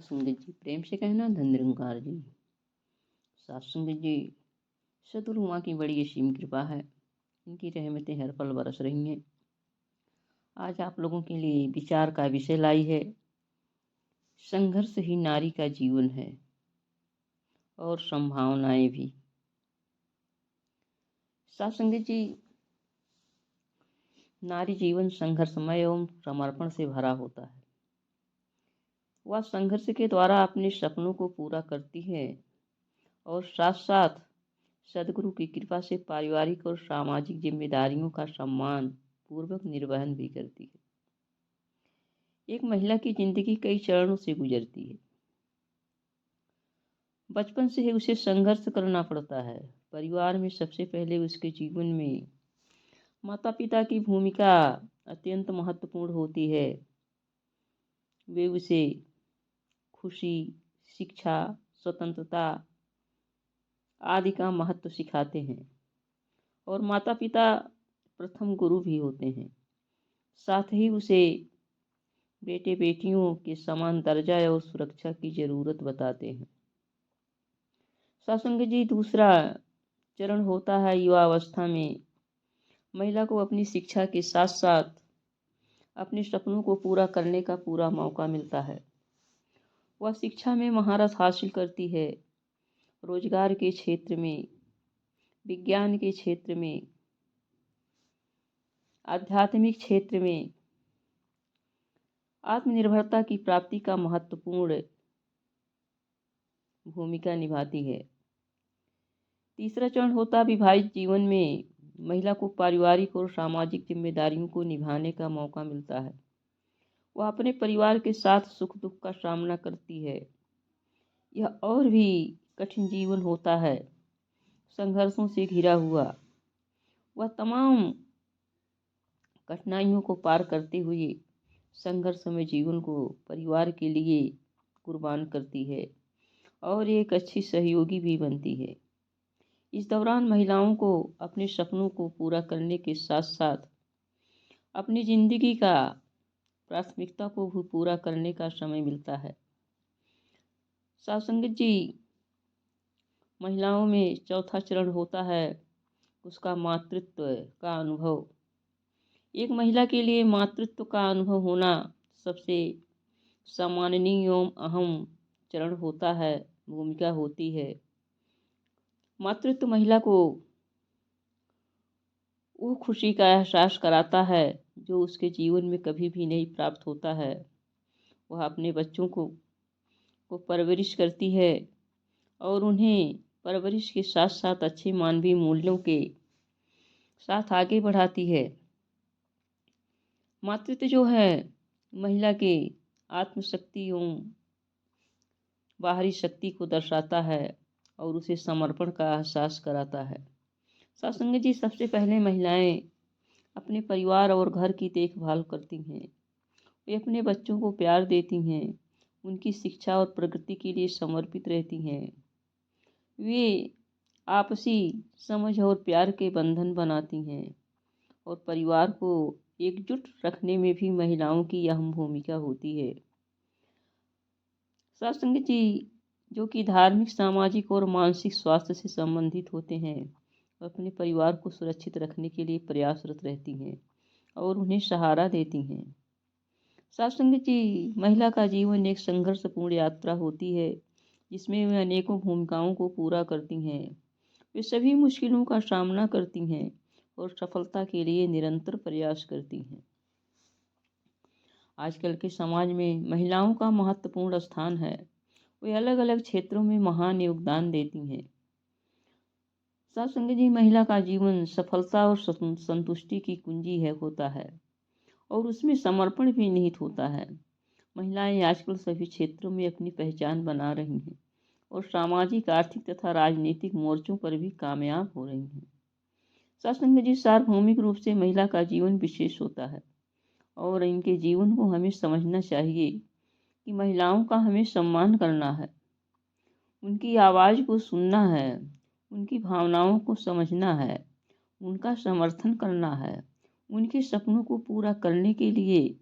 संगत जी प्रेम से कहना धन निरंकार जी। सात संगत जी, सदगुरु माँ की बड़ी असीम कृपा है। इनकी रहमतें हर पल बरस रही हैं। आज आप लोगों के लिए विचार का विषय लाई है, संघर्ष ही नारी का जीवन है और संभावनाएं भी। सात संगत जी, नारी जीवन संघर्षमय एवं समर्पण से भरा होता है। वह संघर्ष के द्वारा अपने सपनों को पूरा करती है और साथ साथ सदगुरु की कृपा से पारिवारिक और सामाजिक जिम्मेदारियों का सम्मान पूर्वक निर्वहन भी करती है। एक महिला की जिंदगी कई चरणों से गुजरती है। बचपन से ही उसे संघर्ष करना पड़ता है। परिवार में सबसे पहले उसके जीवन में माता पिता की भूमिका अत्यंत महत्वपूर्ण होती है। वे उसे खुशी, शिक्षा, स्वतंत्रता आदि का महत्व सिखाते हैं और माता पिता प्रथम गुरु भी होते हैं। साथ ही उसे बेटे बेटियों के समान दर्जा और सुरक्षा की जरूरत बताते हैं। सत्संग जी, दूसरा चरण होता है युवावस्था में। महिला को अपनी शिक्षा के साथ साथ अपने सपनों को पूरा करने का पूरा मौका मिलता है। वह शिक्षा में महारत हासिल करती है। रोजगार के क्षेत्र में, विज्ञान के क्षेत्र में, आध्यात्मिक क्षेत्र में आत्मनिर्भरता की प्राप्ति का महत्वपूर्ण भूमिका निभाती है। तीसरा चरण होता विवाहित जीवन में। महिला को पारिवारिक और सामाजिक जिम्मेदारियों को निभाने का मौका मिलता है। वह अपने परिवार के साथ सुख दुख का सामना करती है। यह और भी कठिन जीवन होता है, संघर्षों से घिरा हुआ। वह तमाम कठिनाइयों को पार करते हुए संघर्षमय जीवन को परिवार के लिए कुर्बान करती है और एक अच्छी सहयोगी भी बनती है। इस दौरान महिलाओं को अपने सपनों को पूरा करने के साथ साथ अपनी जिंदगी का प्राथमिकता को भी पूरा करने का समय मिलता है। सत्संग जी, महिलाओं में चौथा चरण होता है उसका मातृत्व का अनुभव। एक महिला के लिए मातृत्व का अनुभव होना सबसे सम्माननीय एवं अहम चरण होता है, भूमिका होती है। मातृत्व महिला को वो खुशी का एहसास कराता है जो उसके जीवन में कभी भी नहीं प्राप्त होता है। वह अपने बच्चों को परवरिश करती है और उन्हें परवरिश के साथ साथ अच्छे मानवीय मूल्यों के साथ आगे बढ़ाती है। मातृत्व जो है महिला के आत्मशक्ति एवं बाहरी शक्ति को दर्शाता है और उसे समर्पण का एहसास कराता है। सत्संग जी, सबसे पहले महिलाएं अपने परिवार और घर की देखभाल करती हैं। वे अपने बच्चों को प्यार देती हैं, उनकी शिक्षा और प्रगति के लिए समर्पित रहती हैं। वे आपसी समझ और प्यार के बंधन बनाती हैं और परिवार को एकजुट रखने में भी महिलाओं की अहम भूमिका होती है। सत्संग जी, जो कि धार्मिक, सामाजिक और मानसिक स्वास्थ्य से संबंधित होते हैं, अपने परिवार को सुरक्षित रखने के लिए प्रयासरत रहती हैं और उन्हें सहारा देती हैं। सत्संग जी, महिला का जीवन एक संघर्षपूर्ण यात्रा होती है जिसमें वे अनेकों भूमिकाओं को पूरा करती हैं। वे सभी मुश्किलों का सामना करती हैं और सफलता के लिए निरंतर प्रयास करती हैं। आजकल के समाज में महिलाओं का महत्वपूर्ण स्थान है। वे अलग अलग क्षेत्रों में महान योगदान देती हैं। सत्संग जी, महिला का जीवन सफलता और संतुष्टि की कुंजी होता है और उसमें समर्पण भी निहित होता है। महिलाएं आजकल सभी क्षेत्रों में अपनी पहचान बना रही हैं और सामाजिक, आर्थिक तथा राजनीतिक मोर्चों पर भी कामयाब हो रही हैं। सत्संग जी, सार्वभौमिक रूप से महिला का जीवन विशेष होता है और इनके जीवन को हमें समझना चाहिए कि महिलाओं का हमें सम्मान करना है, उनकी आवाज़ को सुनना है, उनकी भावनाओं को समझना है, उनका समर्थन करना है। उनके सपनों को पूरा करने के लिए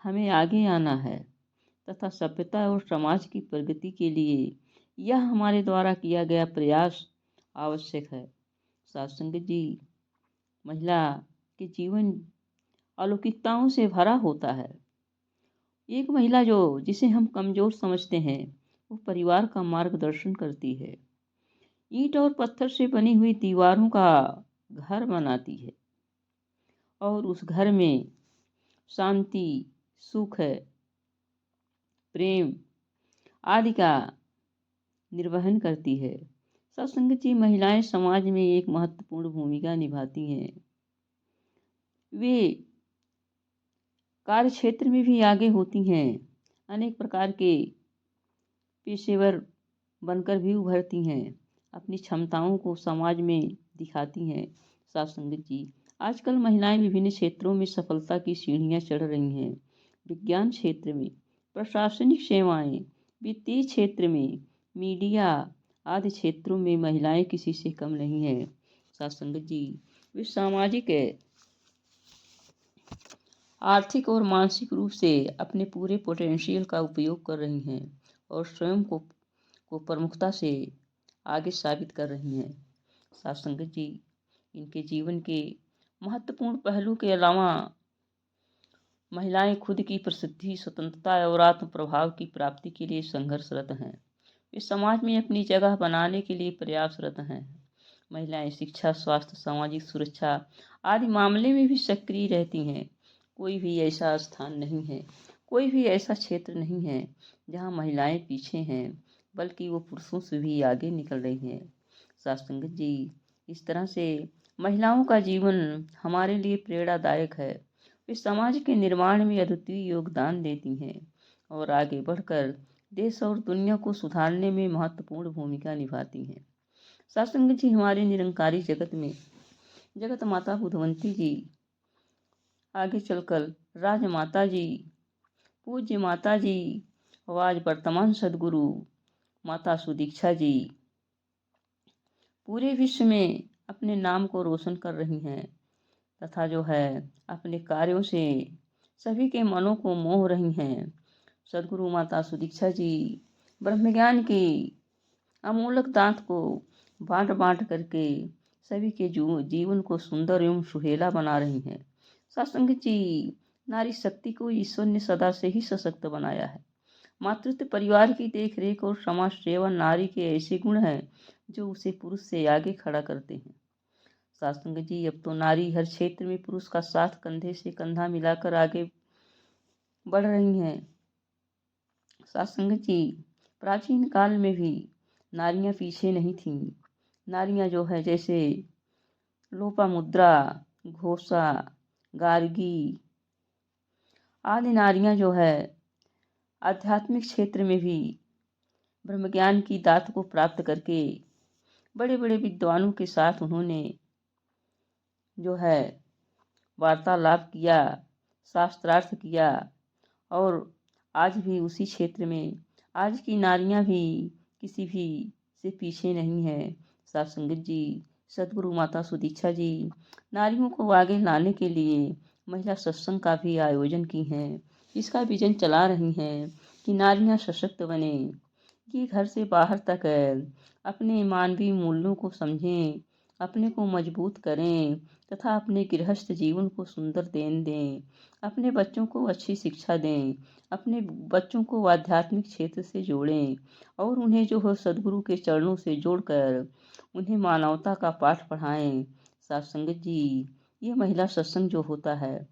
हमें आगे आना है तथा सभ्यता और समाज की प्रगति के लिए यह हमारे द्वारा किया गया प्रयास आवश्यक है। साथ संगत जी, महिला के जीवन अलौकिकताओं से भरा होता है। एक महिला जिसे हम कमजोर समझते हैं, वो परिवार का मार्गदर्शन करती है, ईंट और पत्थर से बनी हुई दीवारों का घर बनाती है और उस घर में शांति, सुख, प्रेम आदि का निर्वहन करती है। सत्संगत जी, महिलाएं समाज में एक महत्वपूर्ण भूमिका निभाती हैं। वे कार्य क्षेत्र में भी आगे होती हैं, अनेक प्रकार के पेशेवर बनकर भी उभरती हैं, अपनी क्षमताओं को समाज में दिखाती हैं। साथ संगत जी, आजकल महिलाएं विभिन्न क्षेत्रों में सफलता की सीढ़ियां चढ़ रही हैं। विज्ञान क्षेत्र में, प्रशासनिक सेवाएं, वित्तीय क्षेत्र में, मीडिया आदि क्षेत्रों में महिलाएं किसी से कम नहीं हैं। साथ संगत जी, वे सामाजिक, आर्थिक और मानसिक रूप से अपने पूरे पोटेंशियल का उपयोग कर रही हैं और स्वयं को प्रमुखता से आगे साबित कर रही हैं। साथ संगत जी, इनके जीवन के महत्वपूर्ण पहलू के अलावा महिलाएं खुद की प्रसिद्धि, स्वतंत्रता और आत्म प्रभाव की प्राप्ति के लिए संघर्षरत हैं। वे समाज में अपनी जगह बनाने के लिए प्रयासरत हैं। महिलाएं शिक्षा, स्वास्थ्य, सामाजिक सुरक्षा आदि मामले में भी सक्रिय रहती हैं। कोई भी ऐसा स्थान नहीं है, कोई भी ऐसा क्षेत्र नहीं है जहां महिलाएं पीछे हैं, बल्कि वो पुरुषों से भी आगे निकल रही हैं। साथ संगत जी, इस तरह से महिलाओं का जीवन हमारे लिए प्रेरणादायक है। वे समाज के निर्माण में अद्वितीय योगदान देती हैं और आगे बढ़कर देश और दुनिया को सुधारने में महत्वपूर्ण भूमिका निभाती हैं। साथ संगत जी, हमारे निरंकारी जगत में जगत माता बुधवंती जी, आगे चलकर राजमाता जी, पूज्य माता जी और आज वर्तमान सदगुरु माता सुदीक्षा जी पूरे विश्व में अपने नाम को रोशन कर रही हैं तथा अपने कार्यों से सभी के मनों को मोह रही हैं। सदगुरु माता सुदीक्षा जी ब्रह्मज्ञान की अमूलक दात को बांट बांट करके सभी के जीवन को सुंदर एवं सुहेला बना रही हैं। सत्संग जी, नारी शक्ति को ईश्वर ने सदा से ही सशक्त बनाया है। मातृत्व, परिवार की देखरेख और समाज सेवा नारी के ऐसे गुण हैं जो उसे पुरुष से आगे खड़ा करते हैं। सत्संग जी, अब तो नारी हर क्षेत्र में पुरुष का साथ कंधे से कंधा मिलाकर आगे बढ़ रही हैं। सत्संग जी, प्राचीन काल में भी नारियां पीछे नहीं थीं। नारियां जैसे लोपामुद्रा, घोषा, गार्गी आदि नारियां आध्यात्मिक क्षेत्र में भी ब्रह्मज्ञान की दात को प्राप्त करके बड़े बड़े विद्वानों के साथ उन्होंने वार्तालाप किया, शास्त्रार्थ किया और आज भी उसी क्षेत्र में आज की नारियां भी किसी भी से पीछे नहीं है। साथ संगत जी, सदगुरु माता सुदीक्षा जी नारियों को आगे लाने के लिए महिला सत्संग का भी आयोजन की हैं। इसका विजन चला रही हैं कि नारियां सशक्त बने, कि घर से बाहर तक अपने मानवीय मूल्यों को समझें, अपने को मजबूत करें तथा अपने गृहस्थ जीवन को सुंदर दें, अपने बच्चों को अच्छी शिक्षा दें, अपने बच्चों को आध्यात्मिक क्षेत्र से जोड़ें और उन्हें सदगुरु के चरणों से जोड़कर उन्हें मानवता का पाठ पढ़ाएं। साथ संगत जी, ये महिला सत्संग होता है,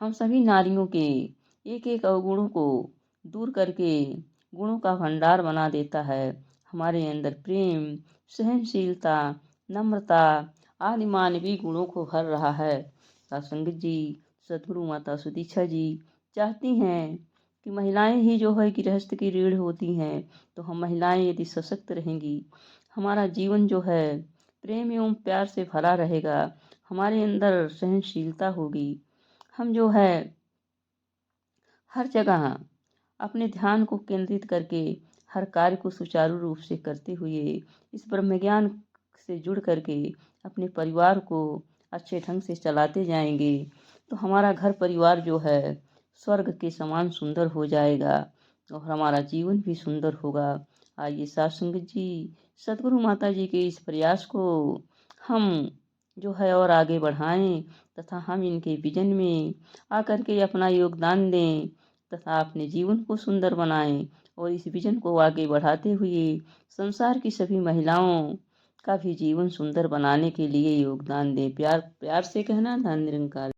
हम सभी नारियों के एक एक अवगुणों को दूर करके गुणों का भंडार बना देता है। हमारे अंदर प्रेम, सहनशीलता, नम्रता आदि मानवीय गुणों को भर रहा है। सत्संगत जी, सदगुरु माता सुदीक्षा जी चाहती हैं कि महिलाएं ही गृहस्थ की रीढ़ होती हैं। तो हम महिलाएं यदि सशक्त रहेंगी, हमारा जीवन प्रेम एवं प्यार से भरा रहेगा, हमारे अंदर सहनशीलता होगी, हम हर जगह अपने ध्यान को केंद्रित करके हर कार्य को सुचारू रूप से करते हुए इस ब्रह्मज्ञान से जुड़ करके अपने परिवार को अच्छे ढंग से चलाते जाएंगे, तो हमारा घर परिवार स्वर्ग के समान सुंदर हो जाएगा और हमारा जीवन भी सुंदर होगा। आइए साथ संगत जी, सदगुरु माता जी के इस प्रयास को हम जो है और आगे बढ़ाएं तथा हम इनके विजन में आकर के अपना योगदान दें तथा अपने जीवन को सुंदर बनाएं और इस विजन को आगे बढ़ाते हुए संसार की सभी महिलाओं का भी जीवन सुंदर बनाने के लिए योगदान दें। प्यार प्यार से कहना, धन निरंकार।